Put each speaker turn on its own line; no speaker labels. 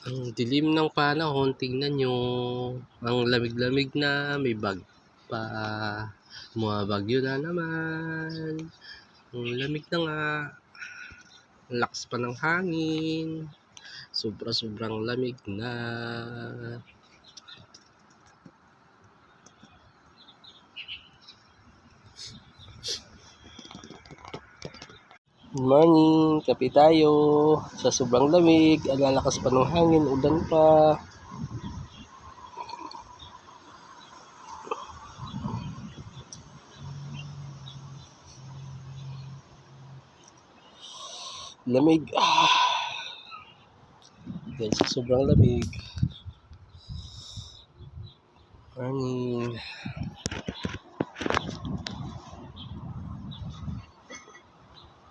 Ang dilim ng panahon, tingnan nyo. Ang lamig-lamig na, may bag pa. Bumabagyo na naman. Ang lamig na nga. Ang lakas pa ng hangin. Sobrang lamig na. Good morning, kape tayo. Sa sobrang lamig, ang lalakas pa ng hangin, ulan pa. Lamig. Dahil sa sobrang lamig. Morning.